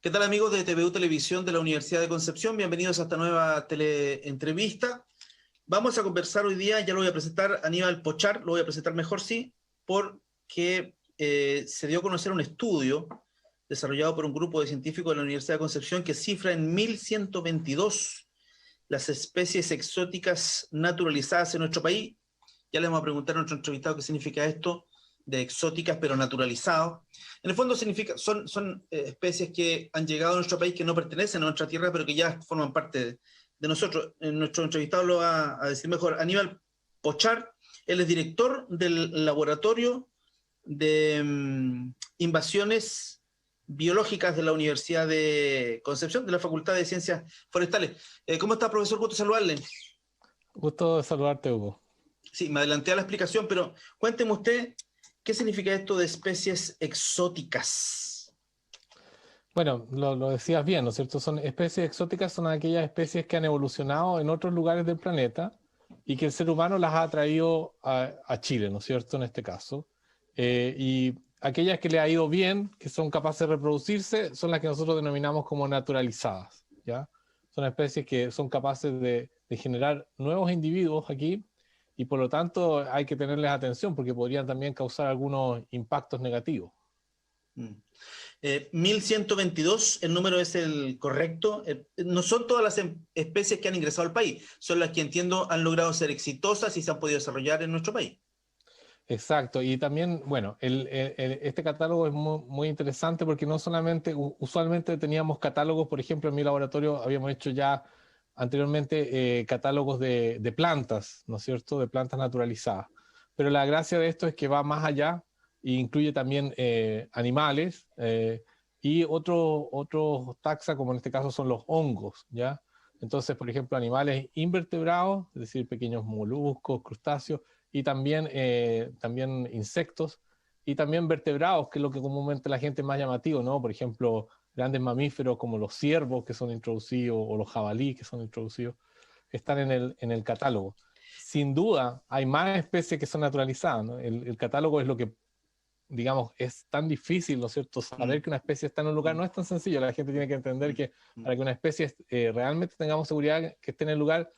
¿Qué tal, amigos de TVU Televisión de la Universidad de Concepción? Bienvenidos a esta nueva teleentrevista. Vamos a conversar hoy día, ya lo voy a presentar, Aníbal Pochar, lo voy a presentar mejor, sí, porque se dio a conocer un estudio desarrollado por un grupo de científicos de la Universidad de Concepción que cifra en 1122 las especies exóticas naturalizadas en nuestro país. Ya le vamos a preguntar a nuestro entrevistado qué significa esto de exóticas pero naturalizados. En el fondo son especies que han llegado a nuestro país que no pertenecen a nuestra tierra, pero que ya forman parte de nosotros. Nuestro entrevistado lo va a decir mejor. Aníbal Pochar, él es director del laboratorio de invasiones biológicas de la Universidad de Concepción, de la Facultad de Ciencias Forestales. ¿Cómo está, profesor? Gusto saludarle. Gusto saludarte, Hugo. Sí, me adelanté a la explicación, pero cuénteme usted, ¿qué significa esto de especies exóticas? Bueno, lo decías bien, ¿no es cierto? Son especies exóticas, son aquellas especies que han evolucionado en otros lugares del planeta y que el ser humano las ha traído a Chile, ¿no es cierto? En este caso. Y aquellas que le ha ido bien, que son capaces de reproducirse, son las que nosotros denominamos como naturalizadas, ¿ya? Son especies que son capaces de generar nuevos individuos aquí y por lo tanto hay que tenerles atención porque podrían también causar algunos impactos negativos. 1122, el número es el correcto. No son todas las especies que han ingresado al país, son las que entiendo han logrado ser exitosas y se han podido desarrollar en nuestro país. Exacto, y también, bueno, este catálogo es muy interesante porque no solamente, usualmente teníamos catálogos, por ejemplo, en mi laboratorio habíamos hecho ya anteriormente catálogos de plantas, ¿no es cierto?, de plantas naturalizadas. Pero la gracia de esto es que va más allá e incluye también animales y otros taxa, como en este caso son los hongos, ¿ya? Entonces, por ejemplo, animales invertebrados, es decir, pequeños moluscos, crustáceos, y también insectos, y también vertebrados, que es lo que comúnmente la gente es más llamativo, ¿no? Por ejemplo, grandes mamíferos como los ciervos que son introducidos, o los jabalíes que son introducidos, están en el catálogo. Sin duda, hay más especies que son naturalizadas, ¿no? El catálogo es lo que, digamos, es tan difícil, ¿no es cierto? Saber que una especie está en un lugar no es tan sencillo. La gente tiene que entender que para que una especie realmente tengamos seguridad que esté en el lugar,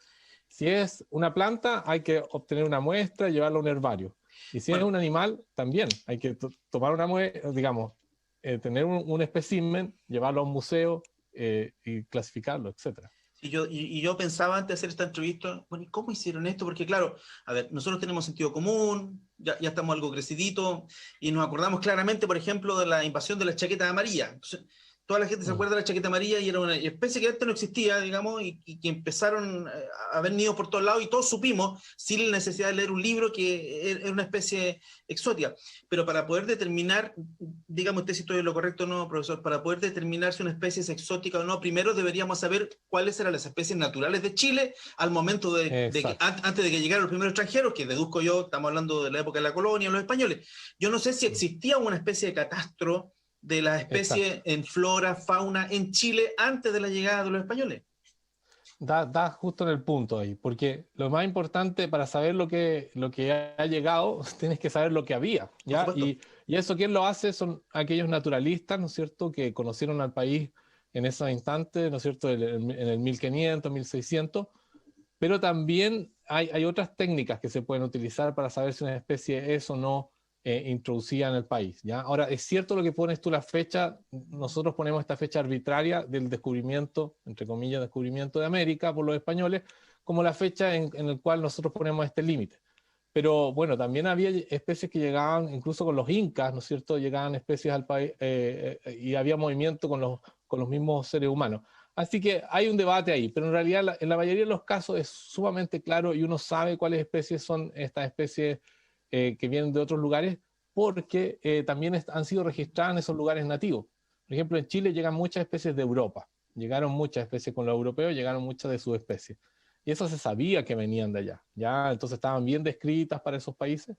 si es una planta, hay que obtener una muestra y llevarla a un herbario. Y si es un animal, también hay que tomar una muestra, digamos, tener un espécimen, llevarlo a un museo y clasificarlo, etc. Y yo pensaba antes de hacer esta entrevista, bueno, ¿y cómo hicieron esto? Porque claro, a ver, nosotros tenemos sentido común, ya estamos algo crecidito, y nos acordamos claramente, por ejemplo, de la invasión de la chaqueta amarilla. Entonces, toda la gente se acuerda de la chaqueta amarilla y era una especie que antes no existía, digamos, y que empezaron a haber nidos por todos lados y todos supimos, sin la necesidad de leer un libro, que era una especie exótica. Pero para poder determinar, digamos usted si estoy en lo correcto o no, profesor, para poder determinar si una especie es exótica o no, primero deberíamos saber cuáles eran las especies naturales de Chile al momento antes de que llegaran los primeros extranjeros, que deduzco yo, estamos hablando de la época de la colonia, los españoles. Yo no sé si existía una especie de catastro de las especies en flora, fauna en Chile antes de la llegada de los españoles. Da justo en el punto ahí, porque lo más importante para saber lo que ha llegado, tienes que saber lo que había, ¿ya? Y eso quien lo hace son aquellos naturalistas, ¿no es cierto?, que conocieron al país en esos instantes, ¿no es cierto?, en el 1500, 1600, pero también hay otras técnicas que se pueden utilizar para saber si una especie es o no introducida en el país, ¿ya? Ahora, es cierto lo que pones tú la fecha, nosotros ponemos esta fecha arbitraria del descubrimiento, entre comillas, descubrimiento de América por los españoles, como la fecha en la cual nosotros ponemos este límite. Pero bueno, también había especies que llegaban, incluso con los incas, ¿no es cierto? Llegaban especies al país y había movimiento con los mismos seres humanos. Así que hay un debate ahí, pero en realidad en la mayoría de los casos es sumamente claro y uno sabe cuáles especies son estas especies que vienen de otros lugares porque también han sido registradas en esos lugares nativos. Por ejemplo, en Chile llegan muchas especies de Europa. Llegaron muchas especies con los europeos, llegaron muchas de sus especies. Y eso se sabía que venían de allá, ¿ya? Entonces estaban bien descritas para esos países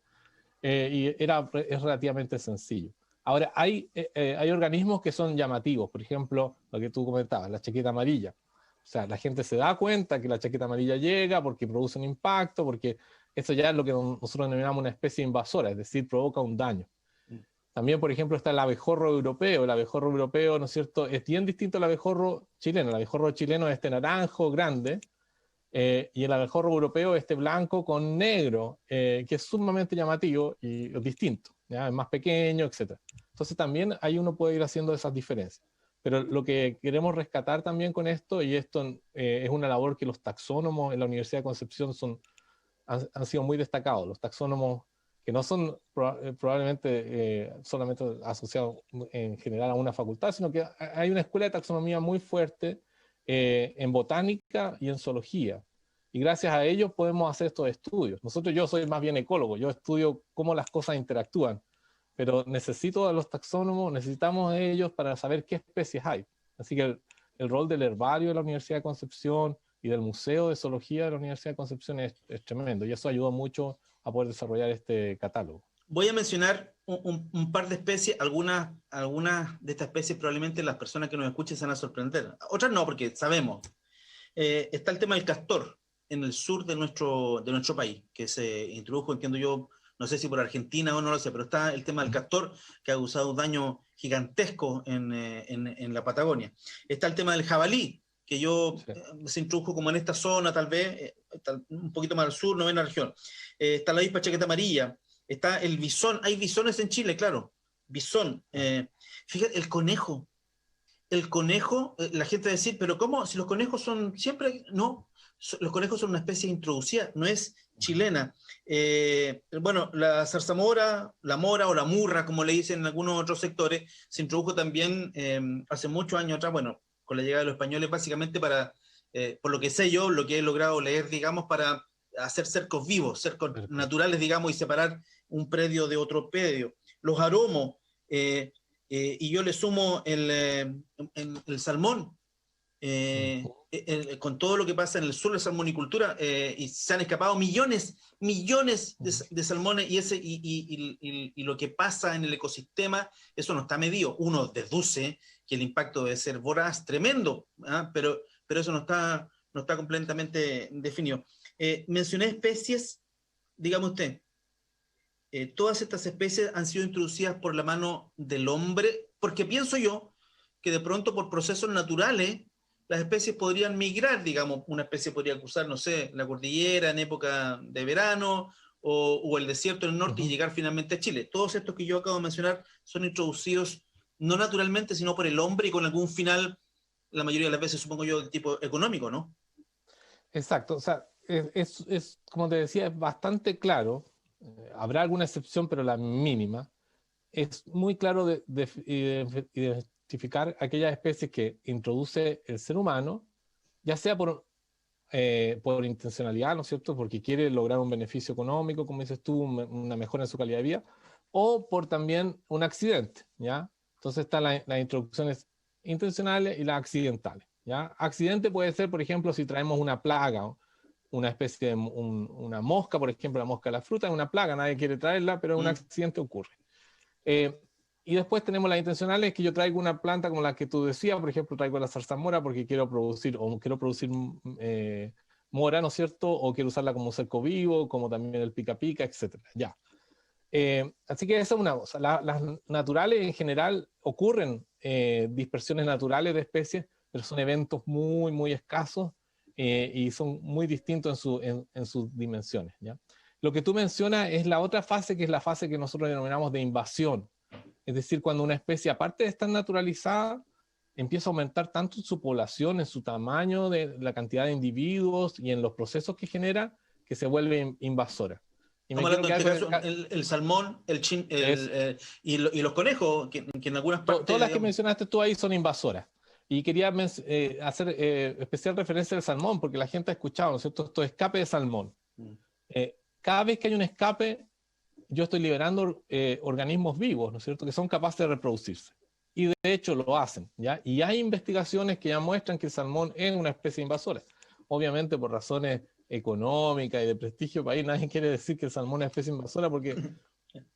y es relativamente sencillo. Ahora, hay organismos que son llamativos, por ejemplo, lo que tú comentabas, la chaqueta amarilla. O sea, la gente se da cuenta que la chaqueta amarilla llega porque produce un impacto, porque eso ya es lo que nosotros denominamos una especie invasora, es decir, provoca un daño. También, por ejemplo, está el abejorro europeo. El abejorro europeo, ¿no es cierto?, es bien distinto al abejorro chileno. El abejorro chileno es este naranjo grande, y el abejorro europeo es este blanco con negro, que es sumamente llamativo y distinto, ¿ya? Es más pequeño, etc. Entonces también ahí uno puede ir haciendo esas diferencias. Pero lo que queremos rescatar también con esto, y esto es una labor que los taxónomos en la Universidad de Concepción han sido muy destacados, los taxónomos que no son probablemente solamente asociados en general a una facultad, sino que hay una escuela de taxonomía muy fuerte en botánica y en zoología. Y gracias a ellos podemos hacer estos estudios. Yo soy más bien ecólogo, yo estudio cómo las cosas interactúan, pero necesito a los taxónomos, necesitamos de ellos para saber qué especies hay. Así que el rol del herbario de la Universidad de Concepción y del Museo de Zoología de la Universidad de Concepción es tremendo, y eso ayuda mucho a poder desarrollar este catálogo. Voy a mencionar un par de especies, algunas de estas especies probablemente las personas que nos escuchen se van a sorprender, otras no, porque sabemos. Está el tema del castor en el sur de nuestro país, que se introdujo, entiendo yo, no sé si por Argentina o no lo sé, pero está el tema del castor, que ha causado un daño gigantesco en la Patagonia. Está el tema del jabalí, que se introdujo como en esta zona, tal vez, un poquito más al sur, novena región. Está la avispa chaqueta amarilla, está el bisón, hay bisones en Chile, claro, bisón. Fíjate, el conejo, la gente va a decir, pero ¿cómo? Si los conejos son siempre, no, los conejos son una especie introducida, no es chilena. Bueno, la zarzamora, la mora o la murra, como le dicen en algunos otros sectores, se introdujo también hace muchos años atrás, bueno, con la llegada de los españoles, básicamente por lo que sé yo, lo que he logrado leer, digamos, para hacer cercos vivos, cercos naturales, digamos, y separar un predio de otro predio. Los aromos, y yo le sumo el salmón, con todo lo que pasa en el sur de salmonicultura, y se han escapado millones de salmones, y lo que pasa en el ecosistema, eso no está medido. Uno deduce que el impacto debe ser voraz, tremendo, ¿ah? pero eso no está completamente definido. Mencioné especies, dígame usted, todas estas especies han sido introducidas por la mano del hombre, porque pienso yo que de pronto por procesos naturales las especies podrían migrar, digamos, una especie podría cruzar, no sé, la cordillera en época de verano o el desierto en el norte y llegar finalmente a Chile. Todos estos que yo acabo de mencionar son introducidos no naturalmente, sino por el hombre y con algún final, la mayoría de las veces, supongo yo, de tipo económico, ¿no? Exacto, o sea, como te decía, es bastante claro. Habrá alguna excepción, pero la mínima. Es muy claro identificar aquellas especies que introduce el ser humano, ya sea por intencionalidad, ¿no es cierto?, porque quiere lograr un beneficio económico, como dices tú, una mejora en su calidad de vida, o por también un accidente, ¿ya? Entonces están las introducciones intencionales y las accidentales, ¿ya? Accidente puede ser, por ejemplo, si traemos una plaga, una especie de una mosca, por ejemplo, la mosca de la fruta es una plaga, nadie quiere traerla, pero un accidente ocurre. Y después tenemos las intencionales, que yo traigo una planta como la que tú decías, por ejemplo, traigo la zarzamora porque quiero producir mora, ¿no es cierto? O quiero usarla como cerco vivo, como también el pica pica, etc. Ya. Así que esa es una cosa. Las naturales en general ocurren dispersiones naturales de especies, pero son eventos muy, muy escasos y son muy distintos en sus dimensiones, ¿ya? Lo que tú mencionas es la otra fase, que es la fase que nosotros denominamos de invasión. Es decir, cuando una especie, aparte de estar naturalizada, empieza a aumentar tanto en su población, en su tamaño, de la cantidad de individuos y en los procesos que genera, que se vuelve invasora. Y estamos hablando en este caso el salmón, y los conejos, que en algunas partes... Todas las que mencionaste tú ahí son invasoras. Y quería hacer especial referencia al salmón, porque la gente ha escuchado, ¿no es cierto?, estos escapes de salmón. Cada vez que hay un escape, yo estoy liberando organismos vivos, ¿no es cierto?, que son capaces de reproducirse. Y de hecho lo hacen, ¿ya? Y hay investigaciones que ya muestran que el salmón es una especie invasora. Obviamente por razones económicas y de prestigio país, nadie quiere decir que el salmón es una especie invasora porque,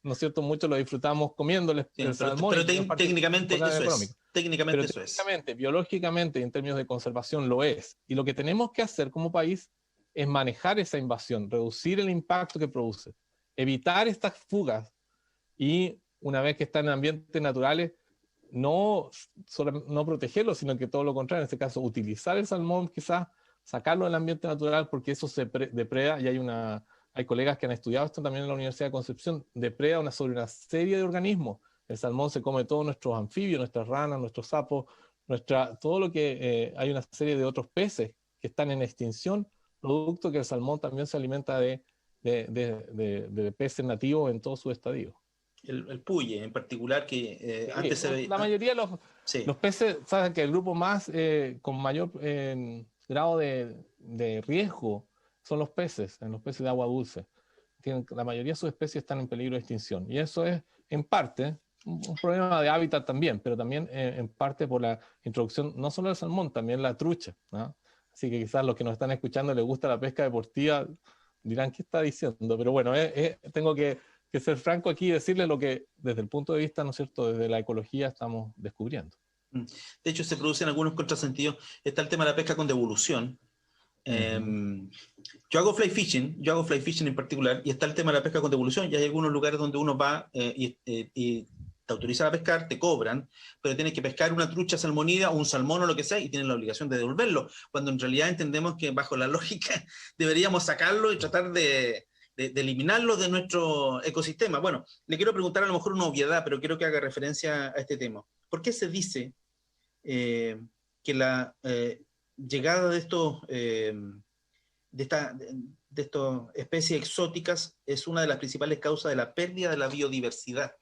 ¿no es cierto?, muchos lo disfrutamos comiendo el salmón. Pero técnicamente eso es. Técnicamente, biológicamente, en términos de conservación lo es. Y lo que tenemos que hacer como país es manejar esa invasión, reducir el impacto que produce, evitar estas fugas y una vez que están en ambientes naturales, no protegerlo, sino que todo lo contrario, en este caso, utilizar el salmón, quizás sacarlo del ambiente natural, porque eso se depreda, y hay colegas que han estudiado esto también en la Universidad de Concepción, depreda sobre una serie de organismos. El salmón se come todos nuestros anfibios, nuestras ranas, nuestros sapos, todo lo que hay una serie de otros peces que están en extinción, producto que el salmón también se alimenta de peces nativos en todo su estadio. El puye en particular, que antes se veía... La mayoría de los peces, saben que el grupo más con mayor grado de riesgo son los peces de agua dulce. La mayoría de sus especies están en peligro de extinción. Y eso es, en parte, un problema de hábitat también, pero también en parte por la introducción, no solo del salmón, también la trucha, ¿no? Así que quizás los que nos están escuchando les gusta la pesca deportiva, dirán, ¿qué está diciendo? Pero bueno, tengo que ser franco aquí y decirles lo que desde el punto de vista, ¿no es cierto?, desde la ecología estamos descubriendo. De hecho, se producen algunos contrasentidos. Está el tema de la pesca con devolución. Yo hago fly fishing en particular, y está el tema de la pesca con devolución, y hay algunos lugares donde uno va y te autorizan a pescar, te cobran, pero tienes que pescar una trucha salmonida o un salmón o lo que sea, y tienes la obligación de devolverlo, cuando en realidad entendemos que bajo la lógica deberíamos sacarlo y tratar de eliminarlo de nuestro ecosistema. Bueno, le quiero preguntar a lo mejor una obviedad, pero quiero que haga referencia a este tema. ¿Por qué se dice que la llegada de estas especies exóticas es una de las principales causas de la pérdida de la biodiversidad?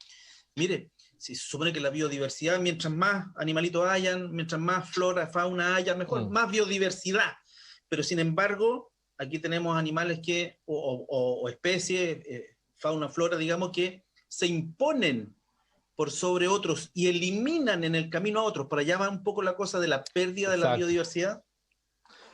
Mire, si se supone que la biodiversidad, mientras más animalitos hayan, mientras más flora, fauna haya, mejor, más biodiversidad. Pero sin embargo, aquí tenemos animales o especies, fauna, flora, digamos, que se imponen por sobre otros y eliminan en el camino a otros. Por allá va un poco la cosa de la pérdida de la biodiversidad.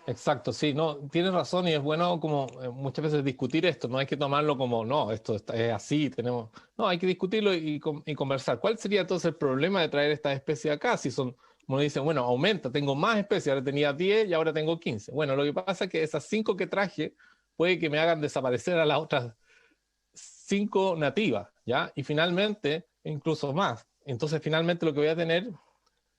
Exacto, sí, no, tienes razón, y es bueno como muchas veces discutir esto, no hay que tomarlo como, no, esto es así, no, hay que discutirlo y conversar. ¿Cuál sería entonces el problema de traer estas especies acá? Si son, como dicen, bueno, aumenta, tengo más especies, ahora tenía 10 y ahora tengo 15. Bueno, lo que pasa es que esas 5 que traje puede que me hagan desaparecer a las otras 5 nativas, ¿ya? Y finalmente, incluso más. Entonces, finalmente lo que voy a tener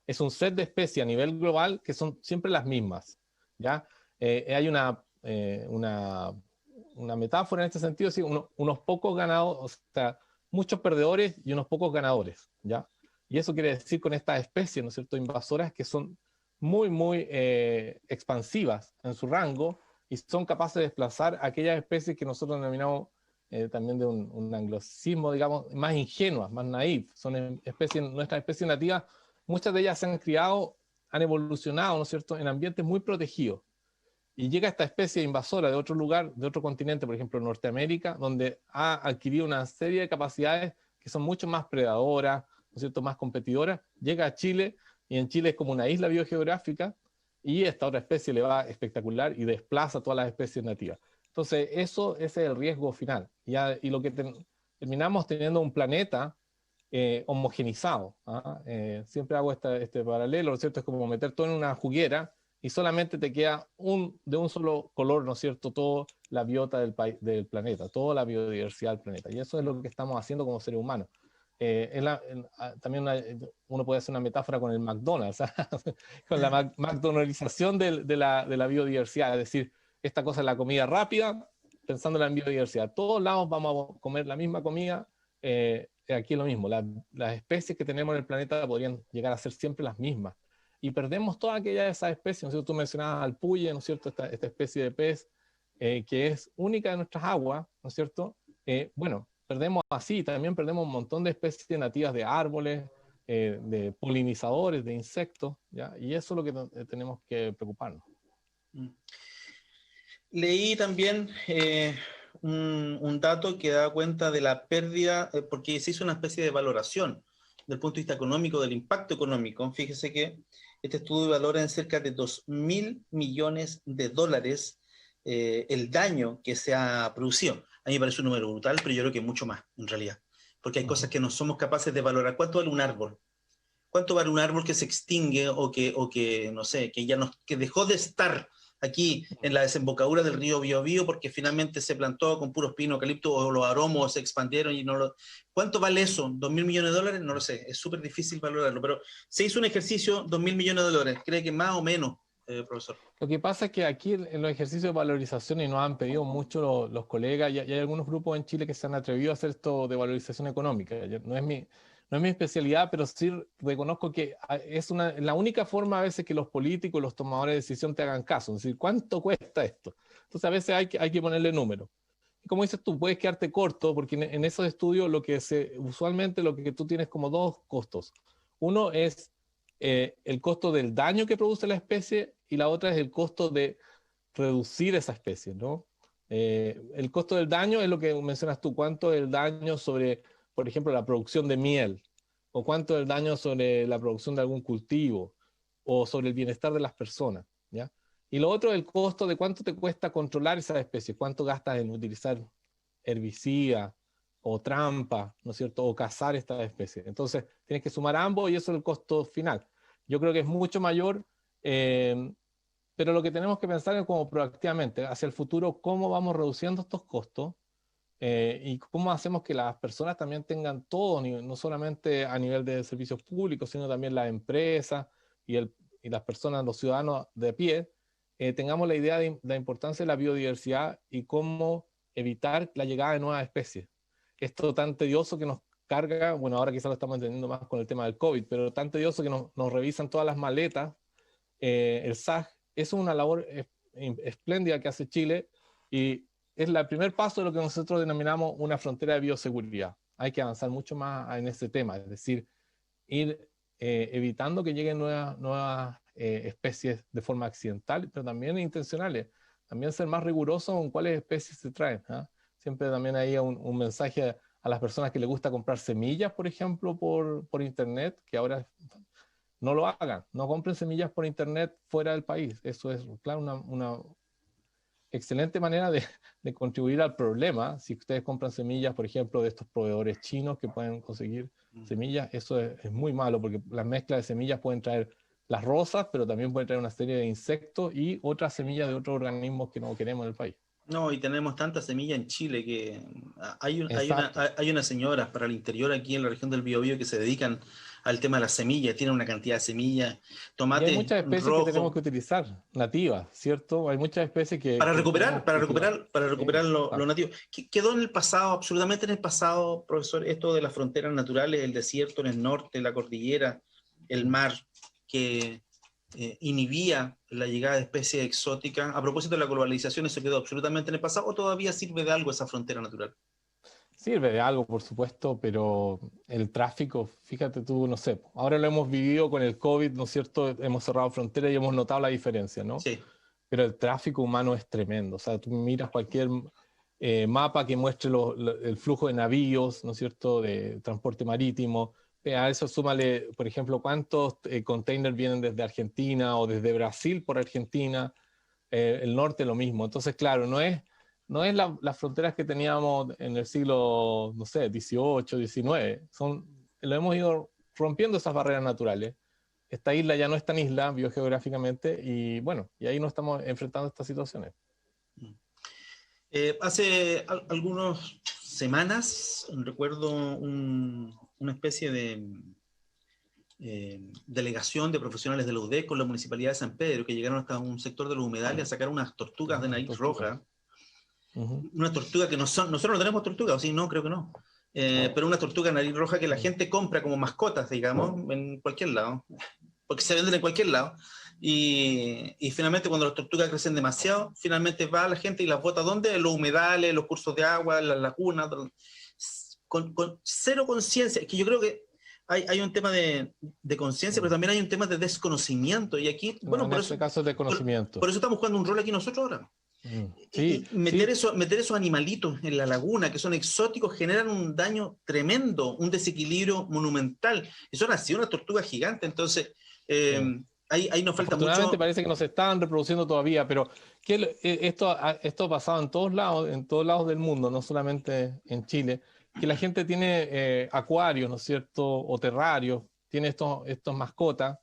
es un set de especies a nivel global que son siempre las mismas, ¿ya? Hay una metáfora en este sentido, ¿sí? Unos pocos ganados, o sea, muchos perdedores y unos pocos ganadores, ¿ya? Y eso quiere decir con estas especies, ¿no es cierto?, invasoras que son muy, muy expansivas en su rango y son capaces de desplazar aquellas especies que nosotros denominamos también de un anglicismo, digamos, más ingenuas, más naif. Son nuestras especies nativas, muchas de ellas se han criado, han evolucionado, ¿no es cierto?, en ambientes muy protegidos. Y llega esta especie invasora de otro lugar, de otro continente, por ejemplo, Norteamérica, donde ha adquirido una serie de capacidades que son mucho más predadoras, ¿no es cierto?, más competidoras. Llega a Chile, y en Chile es como una isla biogeográfica, y esta otra especie le va espectacular y desplaza a todas las especies nativas. Entonces, ese es el riesgo final. Y lo que terminamos teniendo un planeta homogenizado. Siempre hago este paralelo, ¿no es cierto? Es como meter todo en una juguera y solamente te queda de un solo color, ¿no es cierto?, toda la biota del planeta, toda la biodiversidad del planeta. Y eso es lo que estamos haciendo como seres humanos. También uno puede hacer una metáfora con el McDonald's, con la McDonaldización de la biodiversidad, es decir, esta cosa es la comida rápida, pensando en la biodiversidad. Todos lados vamos a comer la misma comida, aquí es lo mismo, las especies que tenemos en el planeta podrían llegar a ser siempre las mismas. Y perdemos todas aquellas de esas especies, ¿no es cierto? Tú mencionabas al puye, ¿no es cierto? Esta especie de pez que es única de nuestras aguas, ¿no es cierto? Bueno, perdemos así, también perdemos un montón de especies nativas de árboles, de polinizadores, de insectos, ¿ya? Y eso es lo que tenemos que preocuparnos. Leí también un dato que da cuenta de la pérdida, porque se hizo una especie de valoración del punto de vista económico, del impacto económico. Fíjese que este estudio valora en cerca de $2.000 millones el daño que se ha producido. A mí me parece un número brutal, pero yo creo que mucho más, en realidad. Porque hay cosas que no somos capaces de valorar. ¿Cuánto vale un árbol? ¿Cuánto vale un árbol que se extingue o que no sé, que dejó de estar aquí en la desembocadura del río Biobío porque finalmente se plantó con puros pinos, eucalipto o los aromos se expandieron y no lo... ¿Cuánto vale eso? ¿2.000 millones de dólares? No lo sé, es súper difícil valorarlo, pero se hizo un ejercicio, 2.000 millones de dólares, ¿cree que más o menos, profesor? Lo que pasa es que aquí en los ejercicios de valorización, y nos han pedido mucho los colegas, y hay algunos grupos en Chile que se han atrevido a hacer esto de valorización económica. No es mi especialidad, pero sí reconozco que es la única forma a veces que los políticos, los tomadores de decisión te hagan caso. Es decir, ¿cuánto cuesta esto? Entonces a veces hay que ponerle números. Y como dices tú, puedes quedarte corto, porque en esos estudios usualmente lo que tú tienes como dos costos. Uno es el costo del daño que produce la especie y la otra es el costo de reducir esa especie, ¿no? El costo del daño es lo que mencionas tú, cuánto es el daño sobre, por ejemplo, la producción de miel, o cuánto es el daño sobre la producción de algún cultivo, o sobre el bienestar de las personas, ¿ya? Y lo otro es el costo de cuánto te cuesta controlar esa especie, cuánto gastas en utilizar herbicida o trampa, ¿no es cierto? O cazar esta especie. Entonces, tienes que sumar ambos y eso es el costo final. Yo creo que es mucho mayor, pero lo que tenemos que pensar es como proactivamente, hacia el futuro, cómo vamos reduciendo estos costos y cómo hacemos que las personas también tengan todo, no solamente a nivel de servicios públicos, sino también las empresas y las personas, los ciudadanos de a pie, tengamos la idea de la importancia de la biodiversidad y cómo evitar la llegada de nuevas especies. Esto tan tedioso que nos carga, bueno, ahora quizás lo estamos entendiendo más con el tema del COVID, pero tan tedioso que nos revisan todas las maletas, el SAG, es una labor espléndida que hace Chile y es el primer paso de lo que nosotros denominamos una frontera de bioseguridad. Hay que avanzar mucho más en ese tema, es decir, ir evitando que lleguen nuevas especies de forma accidental, pero también intencionales. También ser más riguroso con cuáles especies se traen. Siempre también hay un mensaje a las personas que les gusta comprar semillas, por ejemplo, por internet, que ahora no lo hagan, no compren semillas por internet fuera del país. Eso es, claro, una excelente manera de contribuir al problema. Si ustedes compran semillas, por ejemplo, de estos proveedores chinos que pueden conseguir semillas, eso es muy malo porque las mezclas de semillas pueden traer las rosas, pero también pueden traer una serie de insectos y otras semillas de otros organismos que no queremos en el país. No, y tenemos tanta semilla en Chile que Exacto. hay unas señoras para el interior aquí en la región del Biobío que se dedican al tema de las semillas, tienen una cantidad de semillas, Y hay tomate muchas especies que tenemos rojo, que utilizar, nativas, ¿cierto? Hay muchas especies para que recuperar, podemos para cultivar. recuperar, para recuperar lo Exacto. nativo. Quedó en el pasado, absolutamente en el pasado, profesor, esto de las fronteras naturales, el desierto en el norte, la cordillera, el mar, que inhibía la llegada de especies exóticas. A propósito de la globalización, ¿eso quedó absolutamente en el pasado o todavía sirve de algo esa frontera natural? Sirve de algo, por supuesto, pero el tráfico, fíjate tú, no sé, ahora lo hemos vivido con el COVID, ¿no es cierto? Hemos cerrado fronteras y hemos notado la diferencia, ¿no? Sí. Pero el tráfico humano es tremendo. O sea, tú miras cualquier mapa que muestre el flujo de navíos, ¿no es cierto?, de transporte marítimo. A eso súmale, por ejemplo, cuántos containers vienen desde Argentina o desde Brasil por Argentina, el norte lo mismo. Entonces, claro, no es las fronteras que teníamos en el siglo, no sé, 18, 19. Lo hemos ido rompiendo esas barreras naturales. Esta isla ya no es tan isla biogeográficamente y bueno, y ahí nos estamos enfrentando a estas situaciones. Hace algunas semanas recuerdo una especie de delegación de profesionales de la UDEC con la Municipalidad de San Pedro que llegaron hasta un sector de los humedales a sacar unas tortugas de nariz Tortuga. roja. Uh-huh. Una tortuga que nosotros no tenemos tortugas, o sí, no, creo que no. Pero una tortuga de nariz roja que la gente compra como mascotas, digamos, en cualquier lado, porque se venden en cualquier lado. Y finalmente cuando las tortugas crecen demasiado, finalmente va la gente y las bota ¿dónde? En los humedales, los cursos de agua, en las lagunas, con cero conciencia. Que yo creo que hay un tema de conciencia, pero también hay un tema de desconocimiento. Y aquí, No, bueno, en este caso es de conocimiento. por eso estamos jugando un rol aquí nosotros ahora. Sí, Y meter, sí, meter esos animalitos en la laguna, que son exóticos, generan un daño tremendo, un desequilibrio monumental. Y son así unas tortugas gigantes, entonces sí. ahí nos falta Afortunadamente mucho. parece que no se están reproduciendo todavía, pero esto ha pasado en todos lados del mundo, no solamente en Chile, que la gente tiene acuarios, ¿no es cierto? O terrarios, tiene estos mascotas,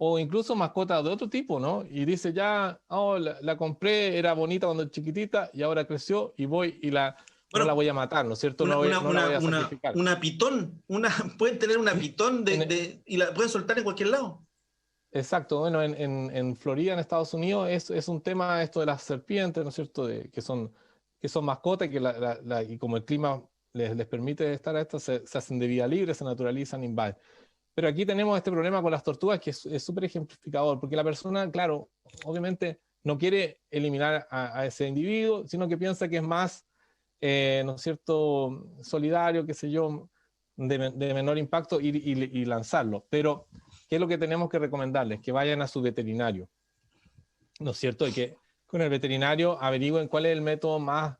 o incluso mascotas de otro tipo, ¿no? Y dice ya, oh, la compré, era bonita cuando chiquitita y ahora creció y voy y no la Bueno, voy a matar, ¿no es cierto? No la voy a sacrificar. una pitón, pueden tener una Sí, pitón y la pueden soltar en cualquier lado. exacto. Bueno, en Florida, en Estados Unidos, es un tema esto de las serpientes, ¿no es cierto? Que son mascotas y, y como el clima les permite estar a estas, se hacen de vida libre, se naturalizan, invaden. Pero aquí tenemos este problema con las tortugas que es súper ejemplificador, porque la persona, claro, obviamente no quiere eliminar a ese individuo, sino que piensa que es más, ¿no es cierto?, solidario, qué sé yo, de menor impacto y lanzarlo. Pero, ¿qué es lo que tenemos que recomendarles? Que vayan a su veterinario, ¿no es cierto? Y que con el veterinario averigüen cuál es el método más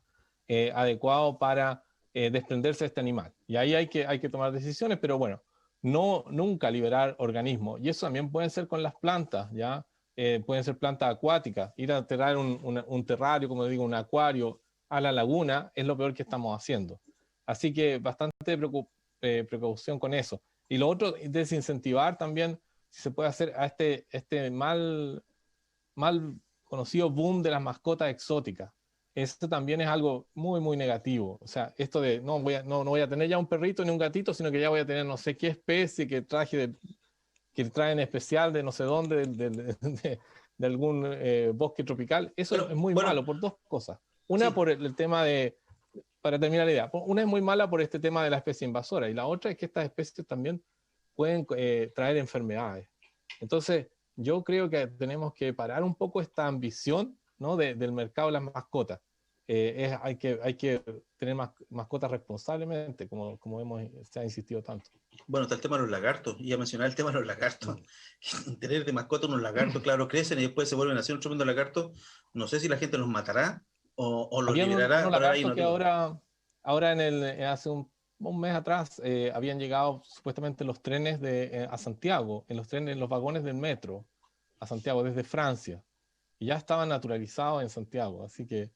adecuado para desprenderse de este animal. Y ahí hay que tomar decisiones, pero bueno, nunca liberar organismos. Y eso también puede ser con las plantas, ¿ya? Pueden ser plantas acuáticas. Ir a tirar un terrario, como digo, un acuario a la laguna es lo peor que estamos haciendo. Así que bastante precaución con eso. Y lo otro, desincentivar también, si se puede hacer a este mal conocido boom de las mascotas exóticas. Esto también es algo muy, muy negativo. O sea, esto de no voy a tener ya un perrito ni un gatito, sino que ya voy a tener no sé qué especie que traen especial de no sé dónde, de algún bosque tropical. Eso Bueno, es muy bueno, malo por dos cosas. Una, sí. por el tema para terminar la idea, una es muy mala por este tema de la especie invasora y la otra es que estas especies también pueden traer enfermedades. Entonces, yo creo que tenemos que parar un poco esta ambición, ¿no? del mercado de las mascotas. Hay que tener mascotas responsablemente, como se ha insistido tanto. Bueno, está el tema de los lagartos. Y a mencionar el tema de los lagartos. Mm. Tener de mascota unos lagartos, claro, crecen y después se vuelven a hacer un tremendo lagarto. No sé si la gente los matará o los Habían liberará, unos pero ahí lagartos no que tengo. ahora hace un mes atrás habían llegado supuestamente los trenes a Santiago, en los vagones del metro a Santiago desde Francia, y ya estaban naturalizados en Santiago, así que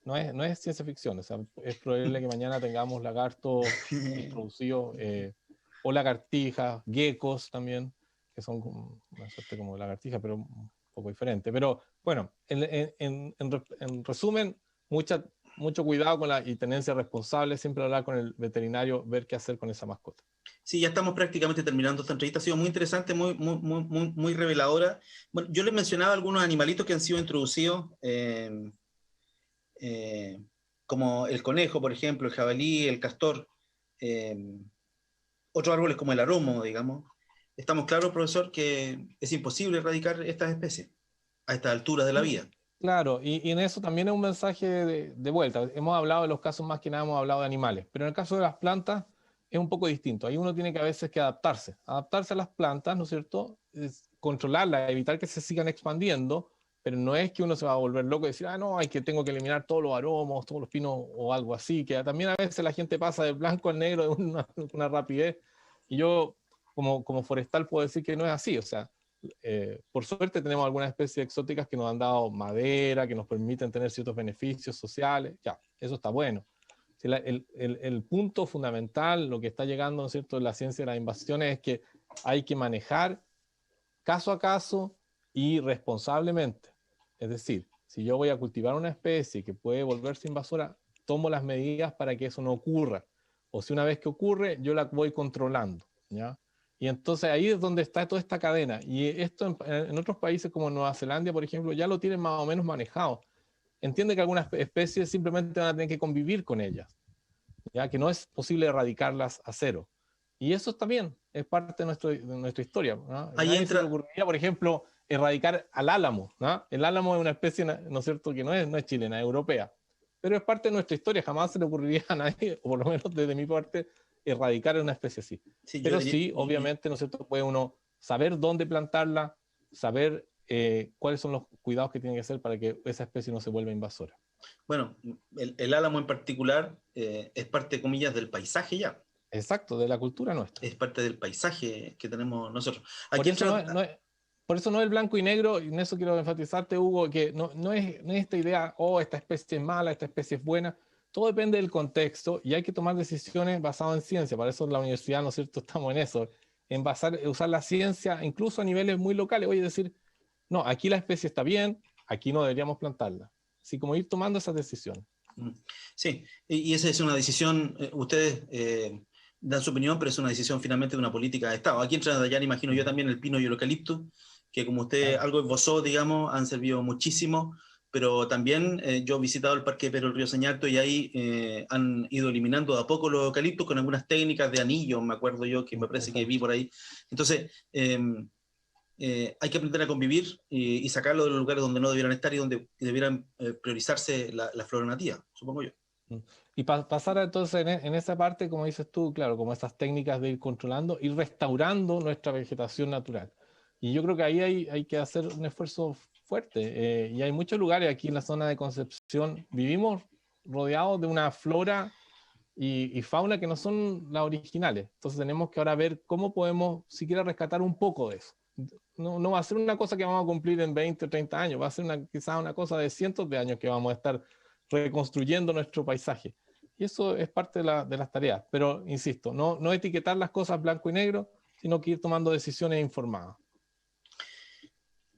no es ciencia ficción, o sea, es probable que mañana tengamos lagartos introducidos, o lagartijas, geckos también, que son una suerte como de lagartija, pero un poco diferente. Pero bueno, en resumen, mucho cuidado y tenencia responsable, siempre hablar con el veterinario, ver qué hacer con esa mascota. Sí, ya estamos prácticamente terminando esta entrevista. Ha sido muy interesante, muy reveladora. Bueno, yo les mencionaba algunos animalitos que han sido introducidos, eh, como el conejo, por ejemplo, el jabalí, el castor, eh, otros árboles como el aromo, digamos. Estamos claros, profesor, que es imposible erradicar estas especies a esta altura de la Sí, vida. claro, y en eso también es un mensaje de vuelta. Hemos hablado de los casos, más que nada hemos hablado de animales, pero en el caso de las plantas es un poco distinto. Ahí uno tiene que a veces que adaptarse a las plantas, ¿no es cierto? Es controlarlas, evitar que se sigan expandiendo, pero no es que uno se va a volver loco y decir, no, tengo que eliminar todos los aromos, todos los pinos o algo así, que también a veces la gente pasa del blanco al negro de una rapidez, y yo como forestal puedo decir que no es así, o sea, por suerte tenemos algunas especies exóticas que nos han dado madera, que nos permiten tener ciertos beneficios sociales, ya, eso está bueno. Si el punto fundamental, lo que está llegando, ¿no es cierto?, en la ciencia de las invasiones es que hay que manejar caso a caso y responsablemente. Es decir, si yo voy a cultivar una especie que puede volverse invasora, tomo las medidas para que eso no ocurra. O si una vez que ocurre, yo la voy controlando, ¿ya? Y entonces ahí es donde está toda esta cadena. Y esto en otros países como Nueva Zelanda, por ejemplo, ya lo tienen más o menos manejado. Entiende que algunas especies simplemente van a tener que convivir con ellas, ya que no es posible erradicarlas a cero. Y eso también es parte de nuestra historia, ¿no? Ahí Nadie se le entra, ocurriría, por ejemplo, erradicar al álamo, ¿no? El álamo es una especie, ¿no es cierto?, que no es chilena, es europea, pero es parte de nuestra historia. Jamás se le ocurriría a nadie, o por lo menos desde mi parte, erradicar una especie así. sí, yo Pero diría, sí, obviamente, ¿no es cierto?, puede uno saber dónde plantarla, saber cuáles son los cuidados que tiene que hacer para que esa especie no se vuelva invasora. bueno, el álamo en particular es parte, comillas, del paisaje ya. Exacto, de la cultura nuestra. Es parte del paisaje que tenemos nosotros. Por Aquí eso entra, por eso no es blanco y negro, y en eso quiero enfatizarte, Hugo, que no es esta idea, esta especie es mala, esta especie es buena. Todo depende del contexto y hay que tomar decisiones basadas en ciencia. Para eso en la universidad, ¿no es cierto?, estamos en eso. usar la ciencia incluso a niveles muy locales. Oye, decir, no, aquí la especie está bien, aquí no deberíamos plantarla. Así como ir tomando esas decisiones. Sí, y esa es una decisión, ustedes dan su opinión, pero es una decisión finalmente de una política de Estado. Aquí en Trinidad imagino yo también el pino y el eucalipto, que como usted algo esbozó, digamos, han servido muchísimo, pero también yo he visitado el Parque Pero el Río Señalto y ahí han ido eliminando de a poco los eucaliptos con algunas técnicas de anillo, me acuerdo yo, que me parece que vi por ahí. Entonces, hay que aprender a convivir y sacarlo de los lugares donde no debieran estar y donde debieran priorizarse la flora nativa, supongo yo. Y pasar entonces en esa parte, como dices tú, claro, como esas técnicas de ir controlando y restaurando nuestra vegetación natural. Y yo creo que ahí hay que hacer un esfuerzo fuerte. Y hay muchos lugares aquí en la zona de Concepción. Vivimos rodeados de una flora y fauna que no son las originales. Entonces tenemos que ahora ver cómo podemos siquiera rescatar un poco de eso. No va a ser una cosa que vamos a cumplir en 20 o 30 años, va a ser quizás una cosa de cientos de años que vamos a estar reconstruyendo nuestro paisaje. Y eso es parte de las tareas. Pero, insisto, no etiquetar las cosas blanco y negro, sino que ir tomando decisiones informadas.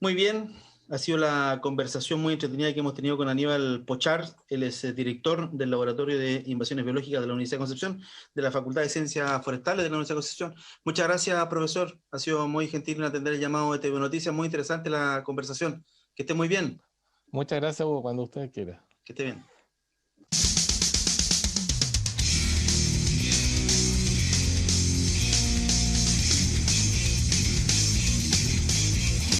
Muy bien, ha sido la conversación muy entretenida que hemos tenido con Aníbal Pochar. Él es director del Laboratorio de Invasiones Biológicas de la Universidad de Concepción, de la Facultad de Ciencias Forestales de la Universidad de Concepción. Muchas gracias, profesor. Ha sido muy gentil en atender el llamado de TV Noticias. Muy interesante la conversación. Que esté muy bien. Muchas gracias, Hugo, cuando usted quiera. Que esté bien.